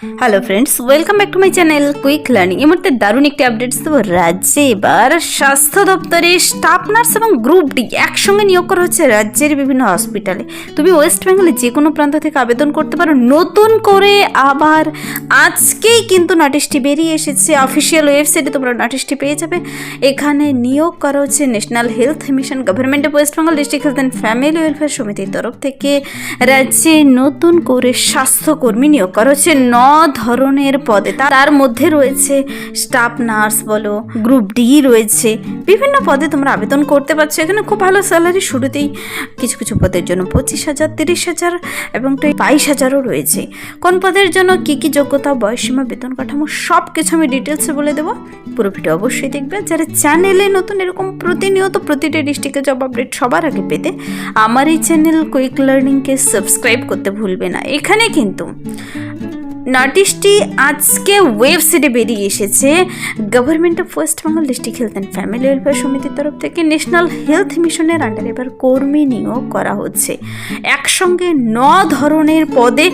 Hello friends, welcome back to my channel quick learning. এই মুহূর্তে দারুণ একটি আপডেটস দেবো। রাজ্যে এবার স্বাস্থ্য দপ্তরে স্টাফ নার্স এবং গ্রুপ ডি একসঙ্গে নিয়োগ করা হচ্ছে রাজ্যের বিভিন্ন হসপিটালে। তুমি ওয়েস্ট বেঙ্গলে যে কোনো প্রান্ত থেকে আবেদন করতে পারো। নতুন করে আবার আজকেই কিন্তু নোটিশটি বেরিয়ে এসেছে, অফিসিয়াল ওয়েবসাইটে তোমরা নোটিশটি পেয়ে যাবে। এখানে নিয়োগ করা হচ্ছে national health mission, government of West Bengal, district health and family welfare সমিতির তরফ থেকে রাজ্যে নতুন করে স্বাস্থ্যকর্মী নিয়োগ করা হচ্ছে 9 ধরনের পদে। তার মধ্যে রয়েছে স্টাফ নার্স বলো, গ্রুপ ডি রয়েছে, বিভিন্ন পদে তোমরা আবেদন করতে পারছো। এখানে খুব ভালো স্যালারি, শুরুতেই কিছু কিছু পদের জন্য 25,000, 30,000 এবং 22,000ও রয়েছে। কোন পদের জন্য কী কী যোগ্যতা, বয়সীমা, বেতন কাঠামো সব কিছু আমি ডিটেলসে বলে দেবো। পুরো ভিডিও অবশ্যই দেখবে। যারা চ্যানেলে নতুন এরকম প্রতিনিয়ত প্রতিটা ডিস্ট্রিক্টে জব আপডেট সবার আগে পেতে আমার এই চ্যানেল কুইক লার্নিংকে সাবস্ক্রাইব করতে ভুলবে না। এখানে কিন্তু নোটিশটি আজকে ওয়েবসাইটে বেরিয়ে এসেছে। Government of West Bengal, district health and family welfare সমিতির তরফ থেকে ন্যাশনাল হেলথ মিশনের আন্ডারে এবার কর্মী নিয়োগ করা হচ্ছে একসঙ্গে 9 ধরনের পদে।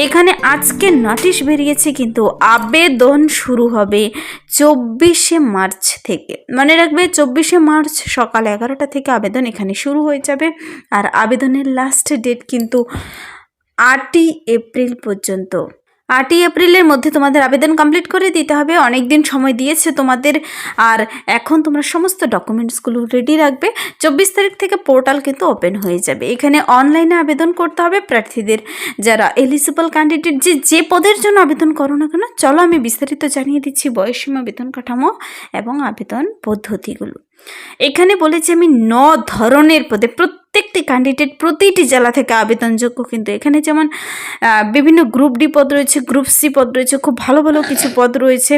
এখানে আজকে নোটিশ বেরিয়েছে, কিন্তু আবেদন শুরু হবে 24শে মার্চ থেকে। মনে রাখবে 24শে মার্চ সকাল 11টা থেকে আবেদন এখানে শুরু হয়ে যাবে। আর আবেদনের লাস্ট ডেট কিন্তু 8ই এপ্রিল পর্যন্ত। 8ই এপ্রিলের মধ্যে তোমাদের আবেদন কমপ্লিট করে দিতে হবে। অনেক দিন সময় দিয়েছে তোমাদের। আর এখন তোমরা সমস্ত ডকুমেন্টসগুলো রেডি রাখবে। 24 তারিখ থেকে পোর্টাল কিন্তু ওপেন হয়ে যাবে। এখানে অনলাইনে আবেদন করতে হবে প্রার্থীদের, যারা এলিজিবল ক্যান্ডিডেট যে পদের জন্য আবেদন করো না কেন। চলো আমি বিস্তারিত জানিয়ে দিচ্ছি বয়সীমা, বেতন কাঠামো এবং আবেদন পদ্ধতিগুলো। এখানে বলেছি আমি 9 ধরনের পদে, প্রত্যেকটি ক্যান্ডিডেট প্রতিটি জেলা থেকে আবেদনযোগ্য। কিন্তু এখানে যেমন বিভিন্ন গ্রুপ ডি পদ রয়েছে, গ্রুপ সি পদ রয়েছে, খুব ভালো ভালো কিছু পদ রয়েছে।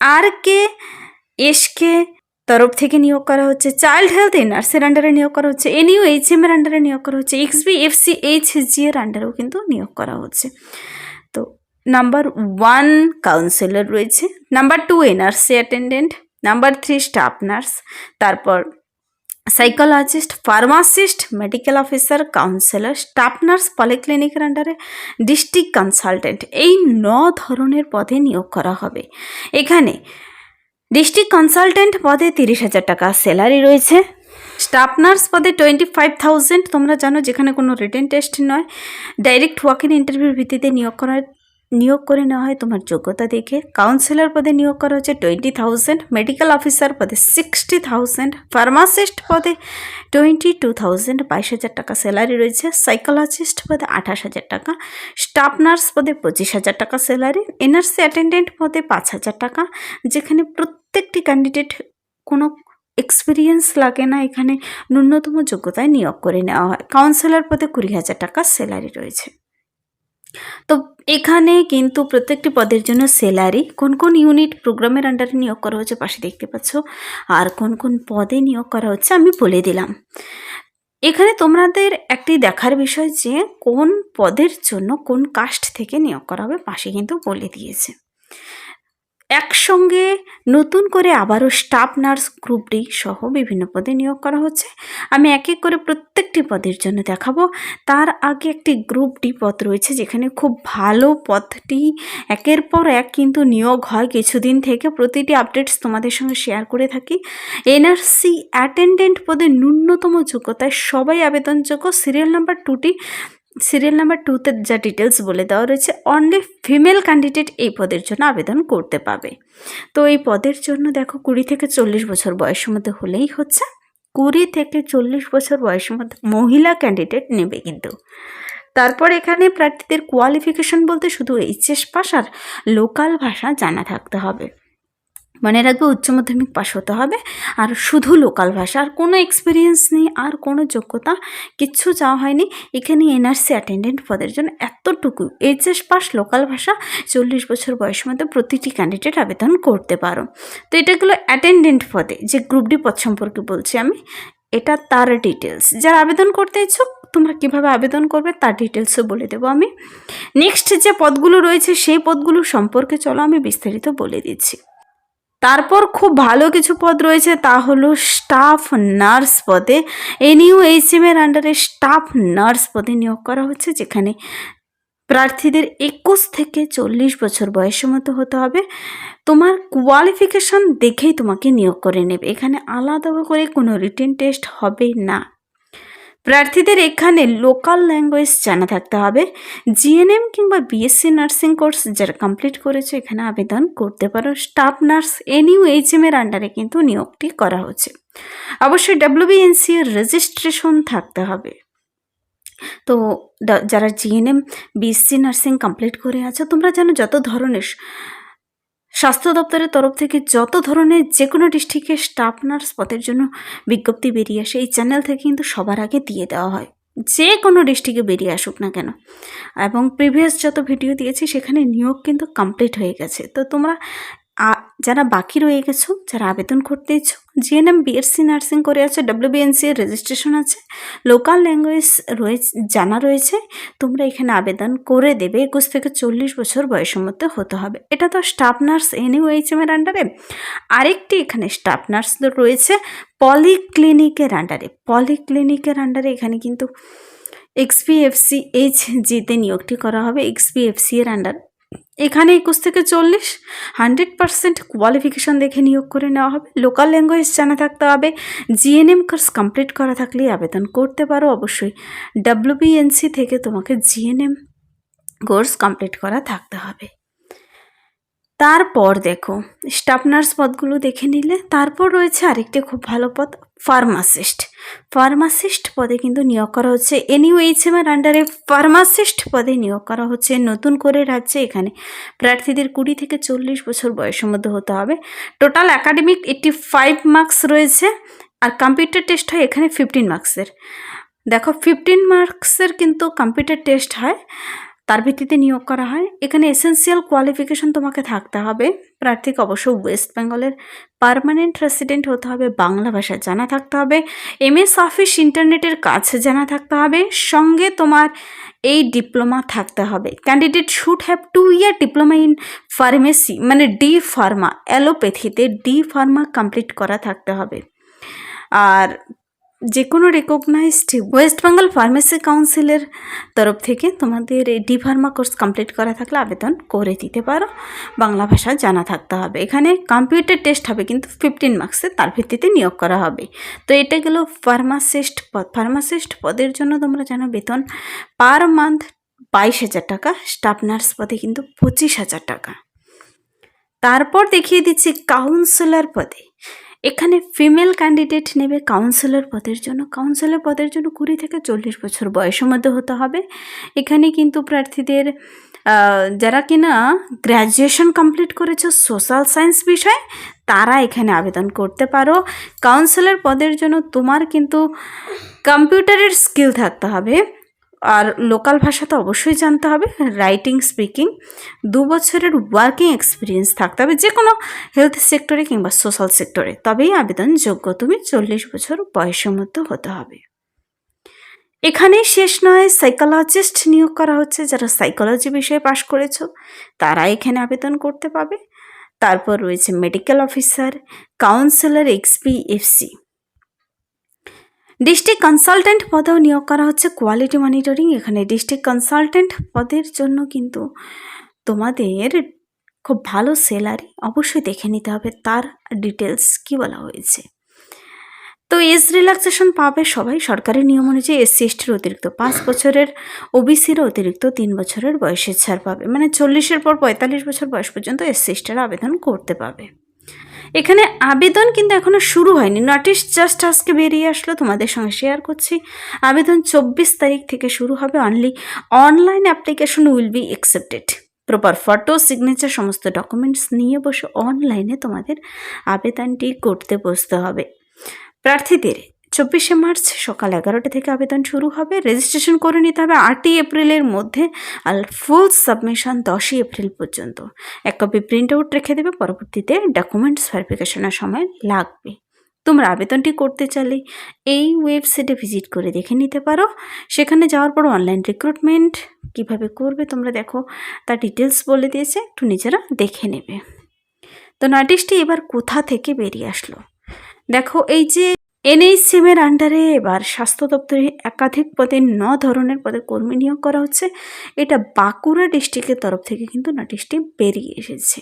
আর কে এসকে তরফ থেকে নিয়োগ করা হচ্ছে, চাইল্ড হেলথ নার্সের আন্ডারে নিয়োগ করা হচ্ছে, NUHM এর আন্ডারে নিয়োগ করা হচ্ছে, XBFCHG এর আন্ডারেও কিন্তু নিয়োগ করা হচ্ছে। তো নাম্বার 1 কাউন্সিলর রয়েছে, number 2 NRC attendant, number 3 staff nurse, তারপর psychologist, pharmacist, medical officer, counsellor, staff nurse পলিক্লিনিকের আন্ডারে, ডিস্ট্রিক্ট কনসালটেন্ট। এই 9 ধরনের পদে নিয়োগ করা হবে। এখানে ডিস্ট্রিক্ট কনসালটেন্ট পদে 30,000 টাকা স্যালারি রয়েছে। স্টাফ নার্স পদে 25,000। তোমরা জানো যেখানে কোনো রিটেন টেস্ট নয়, ডাইরেক্ট ওয়াক ইন ইন্টারভিউর ভিত্তিতে নিয়োগ করে নেওয়া হয় তোমার যোগ্যতা দেখে। কাউন্সিলর পদে নিয়োগ করা হচ্ছে 20,000, মেডিকেল অফিসার পদে 60,000, ফার্মাসিস্ট পদে 22,000, 22,000 টাকা স্যালারি রয়েছে। সাইকোলজিস্ট পদে 28,000 টাকা, স্টাফ নার্স পদে 25,000 টাকা স্যালারি, NRC অ্যাটেন্ডেন্ট পদে 5,000 টাকা। যেখানে প্রত্যেকটি ক্যান্ডিডেট কোনো এক্সপিরিয়েন্স লাগে না, এখানে ন্যূনতম যোগ্যতায় নিয়োগ করে নেওয়া হয়। কাউন্সিলর পদে 20,000 টাকা স্যালারি রয়েছে। তো এখানে কিন্তু প্রত্যেকটি পদের জন্য স্যালারি, কোন কোন ইউনিট প্রোগ্রামের আন্ডারে নিয়োগ করা হচ্ছে পাশে দেখতে পাচ্ছ, আর কোন কোন পদে নিয়োগ করা হচ্ছে আমি বলে দিলাম। এখানে তোমাদের একটি দেখার বিষয় যে কোন পদের জন্য কোন কাস্ট থেকে নিয়োগ করা হবে পাশে কিন্তু বলে দিয়েছে। একসঙ্গে নতুন করে আবারও স্টাফ নার্স, গ্রুপ ডি সহ বিভিন্ন পদে নিয়োগ করা হচ্ছে। আমি এক এক করে প্রত্যেকটি পদের জন্য দেখাবো। তার আগে একটি গ্রুপ ডি পদ রয়েছে, যেখানে খুব ভালো পদটি একের পর এক কিন্তু নিয়োগ হয় কিছুদিন থেকে। প্রতিটি আপডেটস তোমাদের সঙ্গে শেয়ার করে থাকি। NRC অ্যাটেন্ডেন্ট পদে ন্যূনতম যোগ্যতায় সবাই আবেদনযোগ্য। সিরিয়াল নাম্বার 2তে যা ডিটেলস বলে দেওয়া রয়েছে, অনলি ফিমেল ক্যান্ডিডেট এই পদের জন্য আবেদন করতে পাবে। তো এই পদের জন্য দেখো 20 থেকে 40 বছর বয়সের মধ্যে হলেই হচ্ছে। 20 থেকে 40 বছর বয়সের মধ্যে মহিলা ক্যান্ডিডেট নেবে কিন্তু। তারপর এখানে প্রার্থীদের কোয়ালিফিকেশন বলতে শুধু HS পাস আর লোকাল ভাষা জানা থাকতে হবে। মনে রাখবে উচ্চ মাধ্যমিক পাস হতে হবে, আর শুধু লোকাল ভাষা, আর কোনো এক্সপিরিয়েন্স নেই, আর কোনো যোগ্যতা কিচ্ছু চাওয়া হয়নি। এখানে NRC অ্যাটেন্ডেন্ট পদের জন্য এতটুকু HS পাস, লোকাল ভাষা, 40 বছর বয়সের মধ্যে প্রতিটি ক্যান্ডিডেট আবেদন করতে পারো। তো এটাগুলো অ্যাটেন্ডেন্ট পদে, যে গ্রুপ ডি পদ সম্পর্কে বলছি আমি, এটা তার ডিটেলস। যারা আবেদন করতে ইচ্ছুক তোমরা কীভাবে আবেদন করবে তার ডিটেলসও বলে দেবো আমি। নেক্সট যে পদগুলো রয়েছে সেই পদগুলো সম্পর্কে চলো আমি বিস্তারিত বলে দিচ্ছি। তারপর খুব ভালো কিছু পদ রয়েছে, তা হলো স্টাফ নার্স পদে। NUHM এর আন্ডারে স্টাফ নার্স পদে নিয়োগ করা হচ্ছে, যেখানে প্রার্থীদের 21 থেকে 40 বছর বয়সের মতো হতে হবে। তোমার কোয়ালিফিকেশন দেখেই তোমাকে নিয়োগ করে নেবে, এখানে আলাদা করে কোনো রিটেন টেস্ট হবে না। প্রার্থীদের এখানে লোকাল ল্যাঙ্গুয়েজ জানা থাকতে হবে। জিএনএম কিংবা বিএসসি নার্সিং কোর্স যারা কমপ্লিট করেছে এখানে আবেদন করতে পারো। স্টাফ নার্স NUHM এর আন্ডারে কিন্তু নিয়োগটি করা হচ্ছে। অবশ্যই WBNC এর রেজিস্ট্রেশন থাকতে হবে। তো যারা জিএনএম বিএসসি নার্সিং কমপ্লিট করে আছো, তোমরা জানো যত ধরনের স্বাস্থ্য দপ্তরের তরফ থেকে যত ধরনের যে কোনো ডিস্ট্রিক্টে স্টাফ নার্স পদের জন্য বিজ্ঞপ্তি বেরিয়ে আসে, এই চ্যানেল থেকে কিন্তু সবার আগে দিয়ে দেওয়া হয়, যে কোনো ডিস্ট্রিক্টে বেরিয়ে আসুক না কেন। এবং প্রিভিয়াস যত ভিডিও দিয়েছি সেখানে নিয়োগ কিন্তু কমপ্লিট হয়ে গেছে। তো তোমরা যারা বাকি রয়ে গেছো, যারা আবেদন করতে ইচ্ছুক, জিএনএম বিএসসি নার্সিং করে আছে, WBNC এর রেজিস্ট্রেশন আছে, লোকাল ল্যাঙ্গুয়েজ জানা রয়েছে, তোমরা এখানে আবেদন করে দেবে। 21 থেকে 40 বছর বয়সের মধ্যে হতে হবে। এটা তো স্টাফ নার্স NUHM এর আন্ডারে। আরেকটি এখানে স্টাফ নার্স রয়েছে পলিক্লিনিকের আন্ডারে। পলিক্লিনিকের আন্ডারে এখানে কিন্তু XPFC HG-তে নিয়োগটি করা হবে, XPFC এর আন্ডার। এখানে 21 থেকে 40 100% কোয়ালিফিকেশন দেখে নিয়োগ করে নেওয়া হবে। লোকাল ল্যাঙ্গুয়েজ জানা থাকতে হবে। জিএনএম কোর্স কমপ্লিট করা থাকলেই আবেদন করতে পারো। অবশ্যই WBNC থেকে তোমাকে জিএনএম কোর্স কমপ্লিট করা থাকতে হবে। তারপর দেখো স্টাফ নার্স পদগুলো দেখে নিলে, তারপর রয়েছে আরেকটি খুব ভালো পদ, ফার্মাসিস্ট। ফার্মাসিস্ট পদে কিন্তু নিয়োগ করা হচ্ছে NUHM এর আন্ডারে। ফার্মাসিস্ট পদে নিয়োগ করা হচ্ছে নতুন করে রাজ্যে। এখানে প্রার্থীদের 20 থেকে 40 বছর বয়সের মধ্যে হতে হবে। টোটাল একাডেমিক 85 মার্কস রয়েছে, আর কম্পিউটার টেস্ট হয় এখানে 15 মার্কসের। দেখো 15 মার্কসের কিন্তু কম্পিউটার টেস্ট হয়, তার ভিত্তিতে নিয়োগ করা হয়। এখানে এসেন্সিয়াল কোয়ালিফিকেশন তোমাকে থাকতে হবে। প্রার্থীকে অবশ্য ওয়েস্ট বেঙ্গলের পার্মানেন্ট রেসিডেন্ট হতে হবে, বাংলা ভাষা জানা থাকতে হবে, MS অফিস ইন্টারনেটের কাজ জানা থাকতে হবে, সঙ্গে তোমার এই ডিপ্লোমা থাকতে হবে। Candidate should have 2 year diploma in pharmacy, মানে ডি ফার্মা, অ্যালোপ্যাথিতে ডি ফার্মা কমপ্লিট করা থাকতে হবে। আর যে কোনো রেকগনাইজড ওয়েস্ট বেঙ্গল ফার্মেসি কাউন্সিলের তরফ থেকে তোমাদের এই ডি ফার্মা কোর্স কমপ্লিট করা থাকলে আবেদন করে দিতে পারো। বাংলা ভাষা জানা থাকতে হবে। এখানে কম্পিউটার টেস্ট হবে কিন্তু 15 মার্কসের, তার ভিত্তিতে নিয়োগ করা হবে। তো এটা গেল ফার্মাসিস্ট পদ। ফার্মাসিস্ট পদের জন্য তোমরা জানো বেতন পার মান্থ 22,000 টাকা, স্টাফ নার্স পদে কিন্তু 25,000 টাকা। তারপর দেখিয়ে দিচ্ছি কাউন্সিলর পদে। এখানে ফিমেল ক্যান্ডিডেট নেবে কাউন্সিলর পদের জন্য। কাউন্সিলর পদের জন্য 20 থেকে 40 বছর বয়সের মধ্যে হতে হবে। এখানে কিন্তু প্রার্থীদের যারা কিনা গ্র্যাজুয়েশন কমপ্লিট করেছে সোশ্যাল সায়েন্স বিষয়ে, তারা এখানে আবেদন করতে পারো। কাউন্সিলর পদের জন্য তোমার কিন্তু কম্পিউটারের স্কিল থাকতে হবে, আর লোকাল ভাষা তো অবশ্যই জানতে হবে, রাইটিং স্পিকিং, 2 বছরের ওয়ার্কিং এক্সপিরিয়েন্স থাকতে হবে যে কোনো হেলথ সেক্টরে কিংবা সোশ্যাল সেক্টরে, তবেই আবেদন যোগ্য তুমি। 40 বছর বয়সের মধ্যে হতে হবে। এখানেই শেষ নয়, সাইকোলজিস্ট নিয়োগ করা হচ্ছে। যারা সাইকোলজি বিষয়ে পাশ করেছো তারা এখানে আবেদন করতে পাবে। তারপর রয়েছে medical officer, counsellor, XPFC। District consultant পদেও নিয়োগ করা হচ্ছে, কোয়ালিটি মনিটরিং। এখানে ডিস্ট্রিক্ট কনসালটেন্ট পদের জন্য কিন্তু তোমাদের খুব ভালো স্যালারি, অবশ্যই দেখে নিতে হবে তার ডিটেলস কি বলা হয়েছে। তো এজ রিল্যাক্সেশন পাবে সবাই সরকারি নিয়ম অনুযায়ী। SC STর অতিরিক্ত 5 বছরের, OBCর অতিরিক্ত 3 বছরের বয়সের ছাড় পাবে, মানে 40-এর পর 45 বছর বয়স পর্যন্ত SC STরা আবেদন করতে পাবে। এখানে আবেদন কিন্তু এখনও শুরু হয়নি, নোটিশ জাস্ট আজকে বেরিয়ে আসলো, তোমাদের সঙ্গে শেয়ার করছি। আবেদন 24 তারিখ থেকে শুরু হবে। Only online application will be accepted. Proper photo, signature, সমস্ত ডকুমেন্টস নিয়ে বসে অনলাইনে তোমাদের আবেদনটি করতে বসতে হবে। প্রার্থীদের 24শে মার্চ সকাল 11টা থেকে আবেদন শুরু হবে। রেজিস্ট্রেশন করে নিতে হবে 8ই এপ্রিলের মধ্যে, আর ফুল সাবমিশন 10ই এপ্রিল পর্যন্ত। এক কপি প্রিন্ট আউট রেখে দেবে, পরবর্তীতে ডকুমেন্টস ভেরিফিকেশনের সময় লাগবে। তোমরা আবেদনটি করতে চাইলে এই ওয়েবসাইটে ভিজিট করে দেখে নিতে পারো। সেখানে যাওয়ার পর অনলাইন রিক্রুটমেন্ট কিভাবে করবে তোমরা দেখো, তার ডিটেলস বলে দিয়েছে, একটু নিজেরা দেখে নেবে। তো নোটিশটি এবার কোথা থেকে বেরিয়ে আসলো দেখো, এই যে এনএইচএমের আন্ডারে এবার স্বাস্থ্য দপ্তরে একাধিক পদে 9 ধরনের পদে কর্মী নিয়োগ করা হচ্ছে। এটা বাঁকুড়া ডিস্ট্রিক্টের তরফ থেকে কিন্তু নোটিশটি বেরিয়ে এসেছে।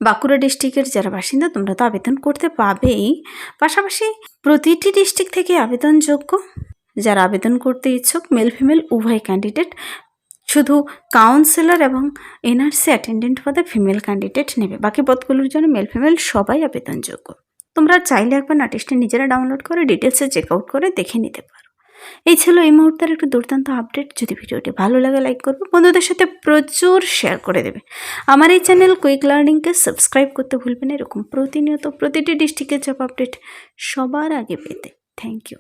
বাঁকুড়া ডিস্ট্রিক্টের যারা বাসিন্দা তোমরা তো আবেদন করতে পাবেই, পাশাপাশি প্রতিটি ডিস্ট্রিক্ট থেকে আবেদনযোগ্য। যারা আবেদন করতে ইচ্ছুক মেল ফিমেল উভয় ক্যান্ডিডেট, শুধু কাউন্সিলর এবং এনআরসি অ্যাটেন্ডেন্ট পদে ফিমেল ক্যান্ডিডেট নেবে, বাকি পদগুলোর জন্য মেল ফিমেল সবাই আবেদনযোগ্য। তোমরা চাইলে একবার নোটিশটি নিজেরা ডাউনলোড করে ডিটেলসে চেক আউট করে দেখে নিতে পারো। এই ছিল এই মুহূর্তের একটু দুর্দান্ত আপডেট। যদি ভিডিওটি ভালো লাগে লাইক করবে, বন্ধুদের সাথে প্রচুর শেয়ার করে দেবে। আমার এই চ্যানেল কুইক লার্নিংকে সাবস্ক্রাইব করতে ভুলবে না, এরকম প্রতিনিয়ত প্রতিটি ডিস্ট্রিক্টের জব আপডেট সবার আগে পেতে। Thank you.